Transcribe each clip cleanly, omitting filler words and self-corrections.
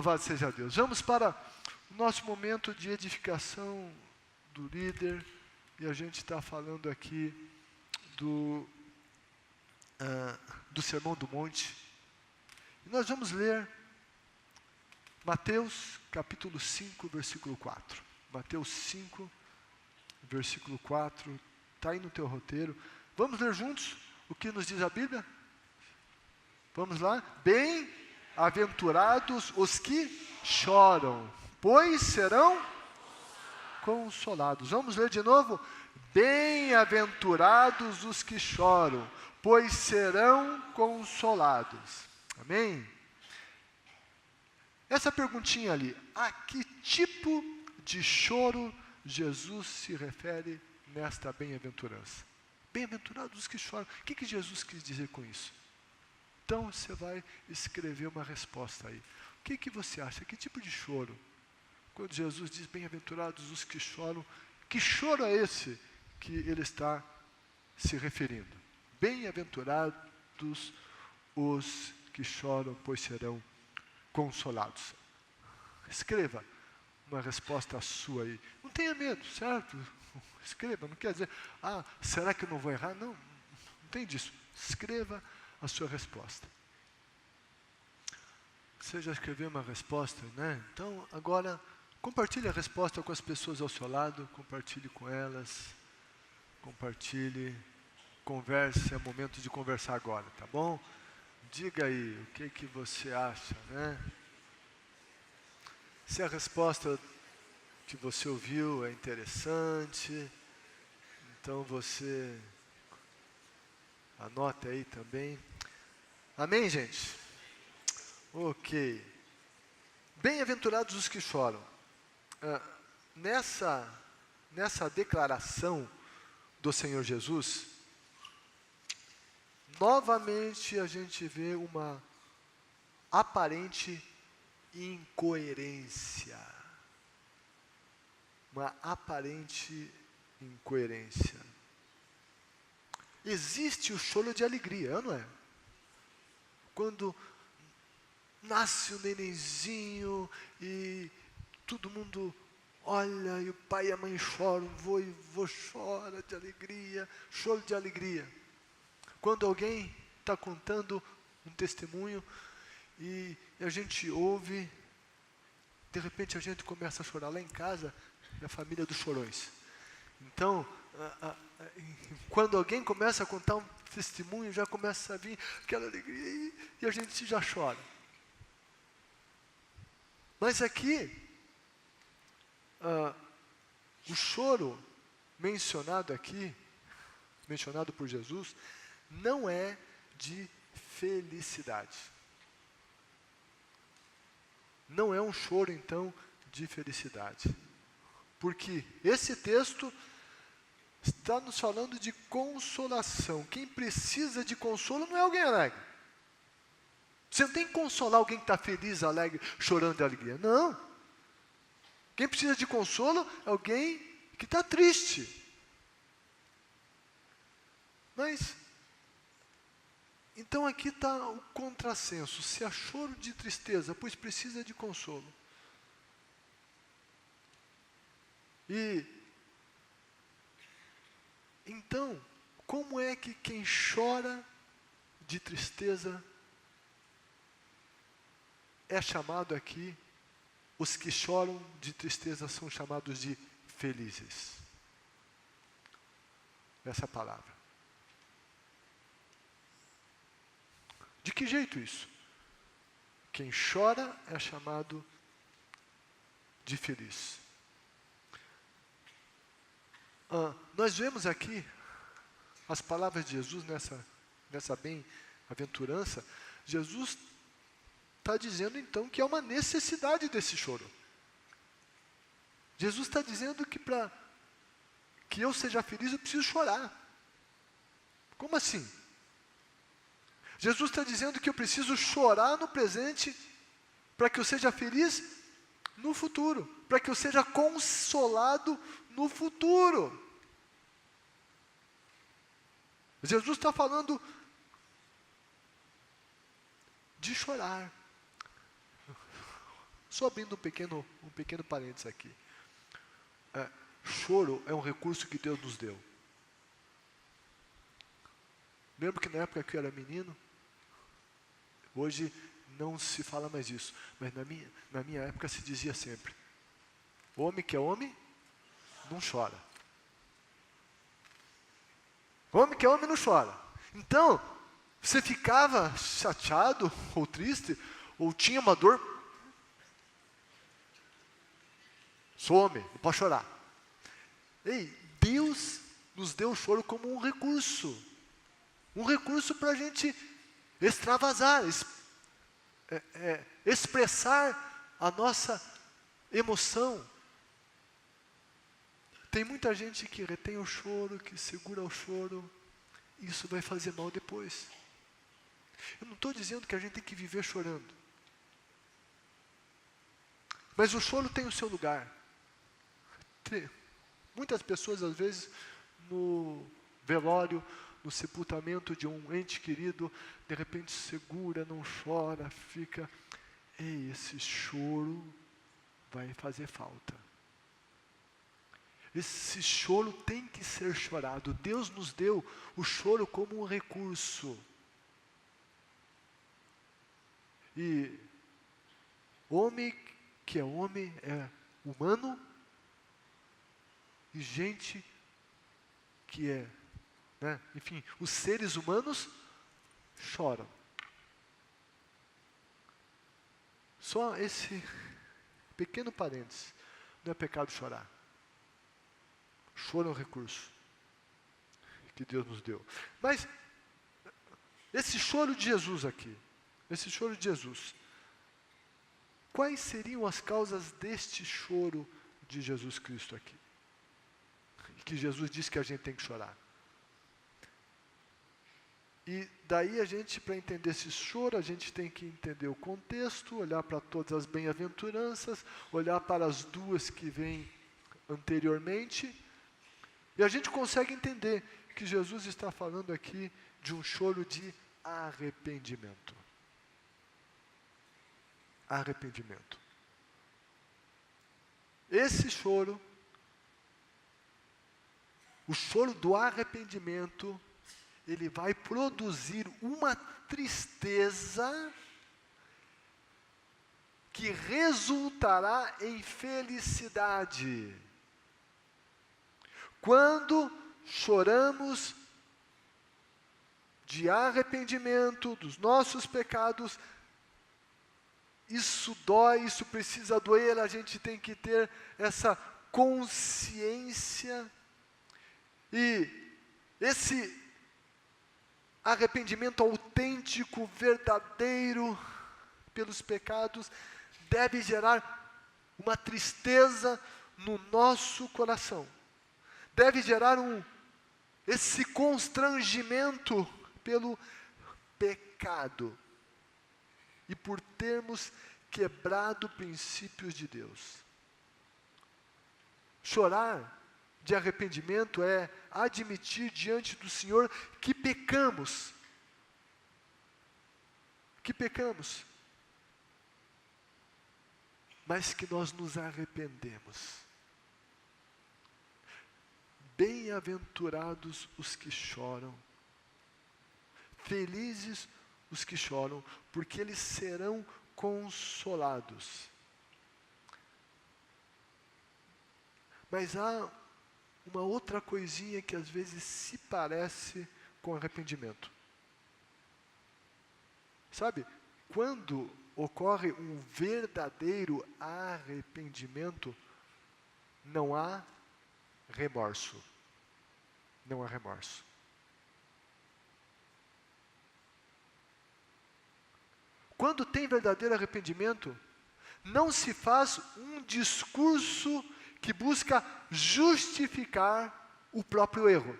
Louvado seja Deus. Vamos para o nosso momento de edificação do líder. E a gente está falando aqui do Sermão do Monte. E nós vamos ler Mateus capítulo 5, versículo 4. Mateus 5, versículo 4. Está aí no teu roteiro. Vamos ler juntos o que nos diz a Bíblia? Vamos lá? Bem-aventurados os que choram, pois serão consolados. Vamos ler de novo? Bem-aventurados os que choram, pois serão consolados. Amém? Essa perguntinha ali, a que tipo de choro Jesus se refere nesta bem-aventurança? Bem-aventurados os que choram. O que Jesus quis dizer com isso? Então você vai escrever uma resposta aí. O que você acha? Que tipo de choro? Quando Jesus diz bem-aventurados os que choram, que choro é esse que ele está se referindo? Bem-aventurados os que choram, pois serão consolados. Escreva uma resposta sua aí. Não tenha medo, certo? Escreva, não quer dizer, será que eu não vou errar? Não, não tem disso. Escreva a sua resposta. Você já escreveu uma resposta, né? Então, agora, compartilhe a resposta com as pessoas ao seu lado, compartilhe com elas, compartilhe, converse, é momento de conversar agora, tá bom? Diga aí, o que você acha, né? Se a resposta que você ouviu é interessante, então você anote aí também. Amém, gente? Ok. Bem-aventurados os que choram. Nessa declaração do Senhor Jesus, novamente a gente vê uma aparente incoerência. Uma aparente incoerência. Existe o choro de alegria, não é? Quando nasce o nenenzinho e todo mundo olha e o pai e a mãe choram, o vô chora de alegria, choro de alegria. Quando alguém está contando um testemunho e a gente ouve, de repente a gente começa a chorar. Lá em casa, é a família dos chorões. Então, quando alguém começa a contar um testemunho, já começa a vir aquela alegria e a gente já chora. Mas aqui, o choro mencionado aqui, mencionado por Jesus, não é de felicidade. Não é um choro, então, de felicidade. Porque esse texto está nos falando de consolação. Quem precisa de consolo não é alguém alegre. Você não tem que consolar alguém que está feliz, alegre, chorando de alegria. Não. Quem precisa de consolo é alguém que está triste. Mas, então aqui está o contrassenso. Se há choro de tristeza, pois precisa de consolo. E, então, como é que quem chora de tristeza é chamado aqui, os que choram de tristeza são chamados de felizes? Essa palavra. De que jeito isso? Quem chora é chamado de feliz. Nós vemos aqui as palavras de Jesus nessa bem-aventurança. Jesus está dizendo então que é uma necessidade desse choro. Jesus está dizendo que para que eu seja feliz eu preciso chorar. Como assim? Jesus está dizendo que eu preciso chorar no presente para que eu seja feliz no futuro, para que eu seja consolado no futuro. Jesus está falando de chorar. Só abrindo um pequeno parênteses aqui. Choro é um recurso que Deus nos deu. Lembro que na época que eu era menino, hoje não se fala mais isso, mas na minha época se dizia sempre: homem que é homem, não chora. Homem que é homem não chora. Então, você ficava chateado ou triste, ou tinha uma dor, sou homem, não pode chorar. Ei, Deus nos deu o choro como um recurso para a gente extravasar, expressar a nossa emoção. Tem muita gente que retém o choro, que segura o choro, isso vai fazer mal depois. Eu não estou dizendo que a gente tem que viver chorando, mas o choro tem o seu lugar. Muitas pessoas, às vezes, no velório, no sepultamento de um ente querido, de repente segura, não chora, fica. Ei, esse choro vai fazer falta. Esse choro tem que ser chorado. Deus nos deu o choro como um recurso. E homem que é homem é humano, e gente que é, enfim, os seres humanos choram. Só esse pequeno parênteses, não é pecado chorar. Choro é um recurso que Deus nos deu. Mas esse choro de Jesus aqui, quais seriam as causas deste choro de Jesus Cristo aqui? Que Jesus disse que a gente tem que chorar. E daí a gente, para entender esse choro, a gente tem que entender o contexto, olhar para todas as bem-aventuranças, olhar para as duas que vêm anteriormente, e a gente consegue entender que Jesus está falando aqui de um choro de arrependimento. Arrependimento. Esse choro, o choro do arrependimento, ele vai produzir uma tristeza que resultará em felicidade. Quando choramos de arrependimento dos nossos pecados, isso dói, isso precisa doer, a gente tem que ter essa consciência. E esse arrependimento autêntico, verdadeiro pelos pecados, deve gerar uma tristeza no nosso coração. Deve gerar esse constrangimento pelo pecado e por termos quebrado princípios de Deus. Chorar de arrependimento é admitir diante do Senhor que pecamos. Mas que nós nos arrependemos. Bem-aventurados os que choram, felizes os que choram, porque eles serão consolados. Mas há uma outra coisinha que às vezes se parece com arrependimento. Sabe, quando ocorre um verdadeiro arrependimento, não há remorso. Não há remorso. Quando tem verdadeiro arrependimento, não se faz um discurso que busca justificar o próprio erro.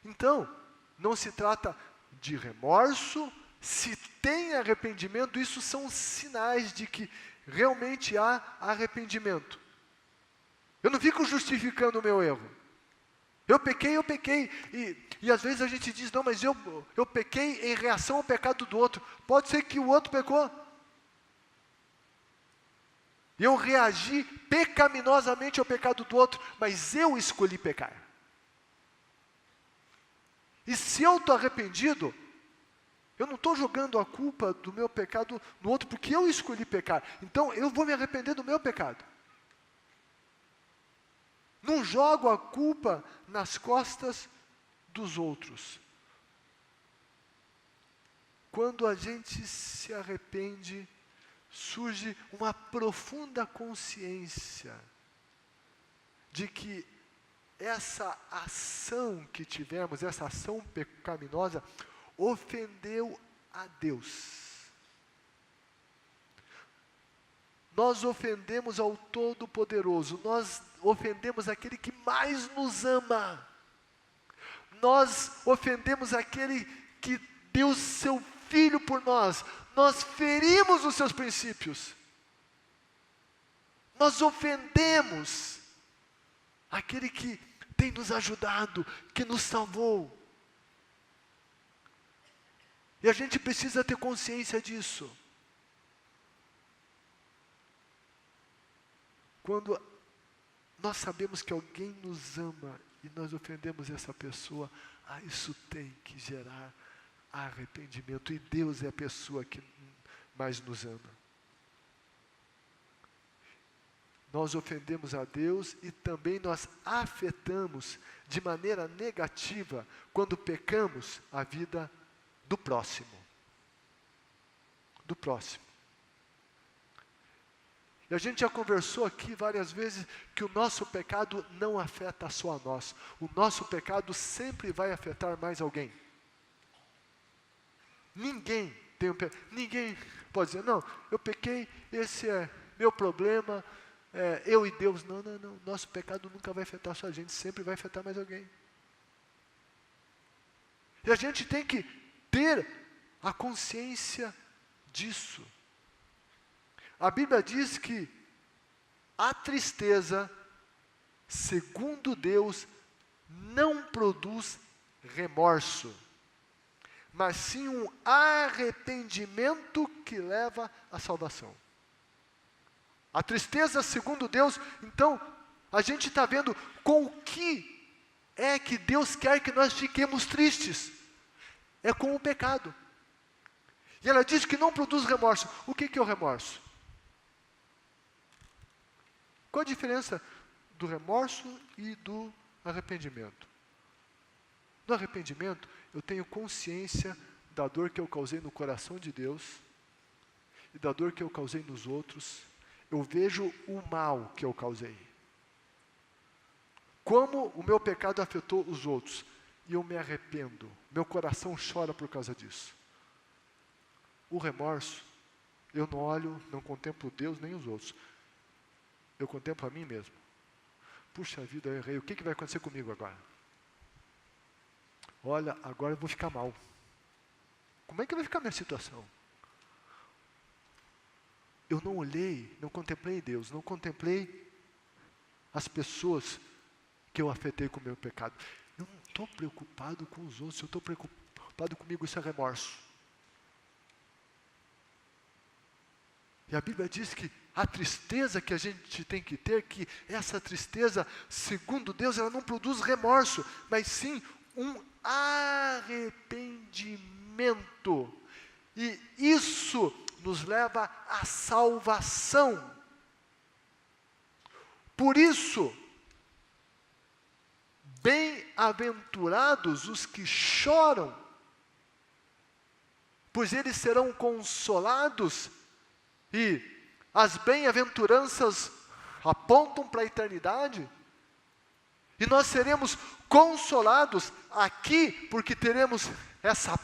Então, não se trata de remorso. Se tem arrependimento, isso são sinais de que realmente há arrependimento. Eu não fico justificando o meu erro. Eu pequei. E às vezes a gente diz, não, mas eu pequei em reação ao pecado do outro. Pode ser que o outro pecou. Eu reagi pecaminosamente ao pecado do outro, mas eu escolhi pecar. E se eu estou arrependido, eu não estou jogando a culpa do meu pecado no outro, porque eu escolhi pecar. Então eu vou me arrepender do meu pecado. Não jogo a culpa nas costas dos outros. Quando a gente se arrepende, surge uma profunda consciência de que essa ação que tivemos, essa ação pecaminosa, ofendeu a Deus. Nós ofendemos ao Todo-Poderoso, nós ofendemos aquele que mais nos ama, nós ofendemos aquele que deu seu Filho por nós ferimos os seus princípios, nós ofendemos aquele que tem nos ajudado, que nos salvou. E a gente precisa ter consciência disso. Quando nós sabemos que alguém nos ama e nós ofendemos essa pessoa, isso tem que gerar arrependimento. E Deus é a pessoa que mais nos ama. Nós ofendemos a Deus e também nós afetamos de maneira negativa, quando pecamos, a vida do próximo. Do próximo. E a gente já conversou aqui várias vezes que o nosso pecado não afeta só a nós. O nosso pecado sempre vai afetar mais alguém. Ninguém ninguém pode dizer, não, eu pequei, esse é meu problema, eu e Deus. Não, nosso pecado nunca vai afetar só a gente, sempre vai afetar mais alguém. E a gente tem que ter a consciência disso. A Bíblia diz que a tristeza, segundo Deus, não produz remorso, mas sim um arrependimento que leva à salvação. A tristeza, segundo Deus, então, a gente está vendo com o que é que Deus quer que nós fiquemos tristes. É com o pecado. E ela diz que não produz remorso. O que é o remorso? Qual a diferença do remorso e do arrependimento? No arrependimento, eu tenho consciência da dor que eu causei no coração de Deus e da dor que eu causei nos outros. Eu vejo o mal que eu causei. Como o meu pecado afetou os outros. E eu me arrependo. Meu coração chora por causa disso. O remorso, eu não olho, não contemplo Deus nem os outros. Eu contemplo a mim mesmo. Puxa vida, eu errei. O que vai acontecer comigo agora? Olha, agora eu vou ficar mal. Como é que vai ficar a minha situação? Eu não olhei, não contemplei Deus, não contemplei as pessoas que eu afetei com o meu pecado. Eu não estou preocupado com os outros, eu estou preocupado comigo, isso é remorso. E a Bíblia diz que a tristeza que a gente tem que ter, que essa tristeza, segundo Deus, ela não produz remorso, mas sim um arrependimento. E isso nos leva à salvação. Por isso, bem-aventurados os que choram, pois eles serão consolados. E as bem-aventuranças apontam para a eternidade. E nós seremos consolados aqui, porque teremos essa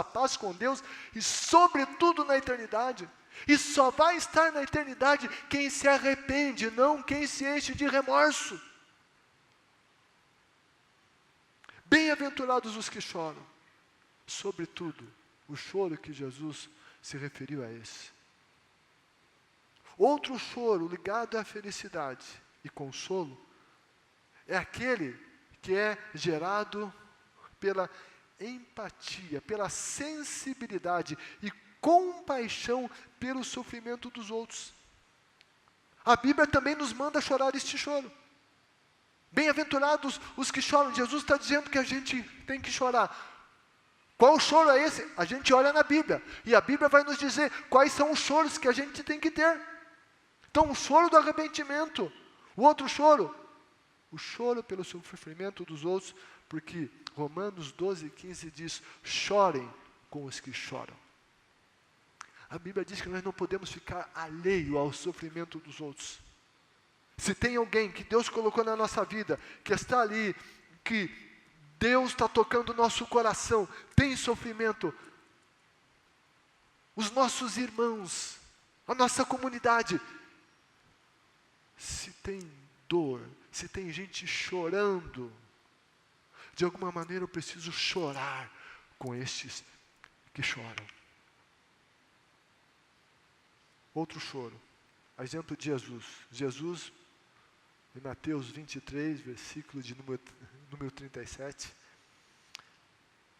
paz com Deus, e sobretudo na eternidade. E só vai estar na eternidade quem se arrepende, não quem se enche de remorso. Bem-aventurados os que choram. Sobretudo, o choro que Jesus se referiu a esse. Outro choro ligado à felicidade e consolo é aquele que é gerado pela empatia, pela sensibilidade e compaixão pelo sofrimento dos outros. A Bíblia também nos manda chorar este choro. Bem-aventurados os que choram. Jesus está dizendo que a gente tem que chorar. Qual choro é esse? A gente olha na Bíblia, e a Bíblia vai nos dizer quais são os choros que a gente tem que ter. Então, o choro do arrependimento, o outro choro, o choro pelo sofrimento dos outros, porque Romanos 12:15 diz, chorem com os que choram. A Bíblia diz que nós não podemos ficar alheio ao sofrimento dos outros. Se tem alguém que Deus colocou na nossa vida, que está ali, que Deus está tocando o nosso coração, tem sofrimento, os nossos irmãos, a nossa comunidade, se tem dor, se tem gente chorando, de alguma maneira eu preciso chorar com estes que choram. Outro choro, a exemplo de Jesus. Jesus, em Mateus 23, versículo de número 37,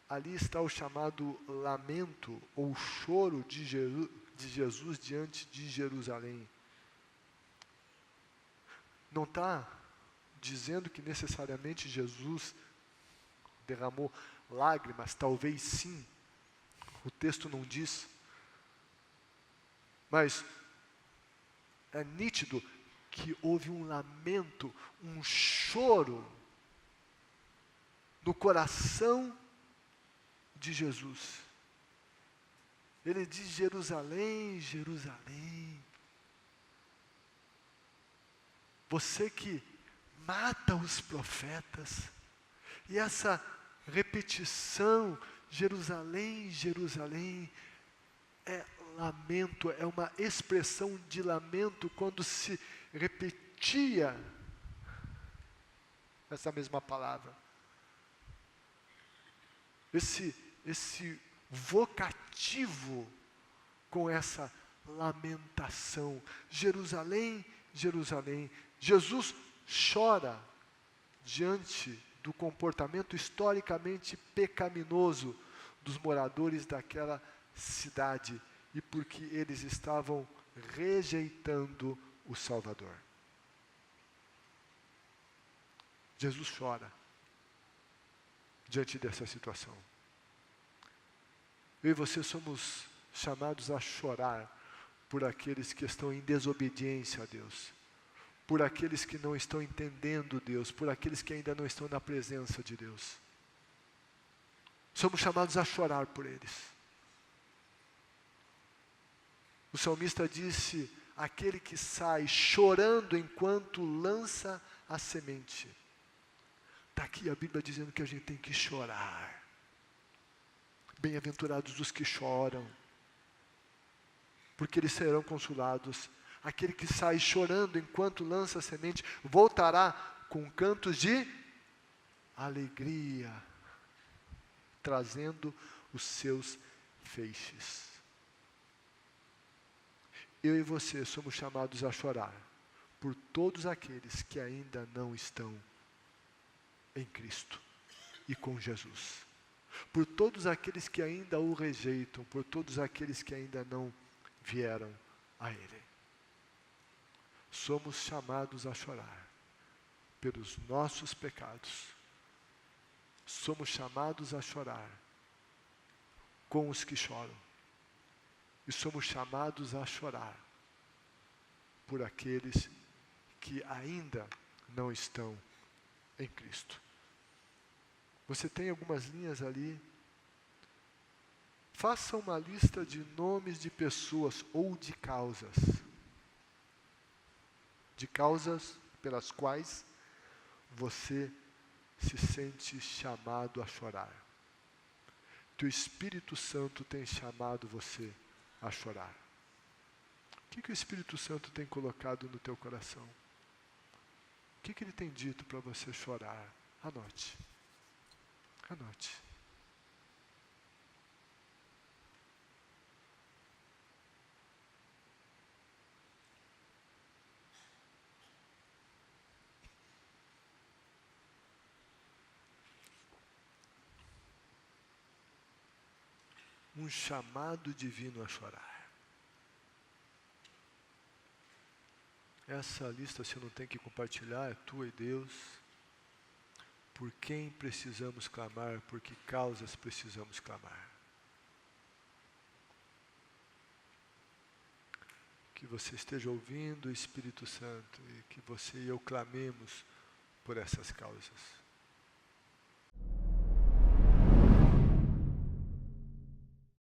ali está o chamado lamento ou choro de Jesus diante de Jerusalém. Não está dizendo que necessariamente Jesus derramou lágrimas, talvez sim, o texto não diz, mas é nítido que houve um lamento, um choro no coração de Jesus. Ele diz, Jerusalém, Jerusalém, você que mata os profetas. E essa repetição, Jerusalém, Jerusalém, é lamento, é uma expressão de lamento quando se repetia essa mesma palavra. Esse vocativo com essa lamentação. Jerusalém, Jerusalém. Jesus chora diante do comportamento historicamente pecaminoso dos moradores daquela cidade e porque eles estavam rejeitando o Salvador. Jesus chora diante dessa situação. Eu e você somos chamados a chorar por aqueles que estão em desobediência a Deus, por aqueles que não estão entendendo Deus, por aqueles que ainda não estão na presença de Deus. Somos chamados a chorar por eles. O salmista disse, aquele que sai chorando enquanto lança a semente. Está aqui a Bíblia dizendo que a gente tem que chorar. Bem-aventurados os que choram, porque eles serão consolados. Aquele que sai chorando enquanto lança a semente, voltará com cantos de alegria, trazendo os seus feixes. Eu e você somos chamados a chorar por todos aqueles que ainda não estão em Cristo e com Jesus. Por todos aqueles que ainda o rejeitam, por todos aqueles que ainda não vieram a Ele. Somos chamados a chorar pelos nossos pecados. Somos chamados a chorar com os que choram. E somos chamados a chorar por aqueles que ainda não estão em Cristo. Você tem algumas linhas ali. Faça uma lista de nomes de pessoas ou de causas. De causas pelas quais você se sente chamado a chorar. Que o Espírito Santo tem chamado você a chorar. O que o Espírito Santo tem colocado no teu coração? O que ele tem dito para você chorar? Anote. Anote. um chamado divino a chorar. Essa lista você não tem que compartilhar, é tua e Deus. Por quem precisamos clamar, por que causas precisamos clamar. Que você esteja ouvindo o Espírito Santo e que você e eu clamemos por essas causas.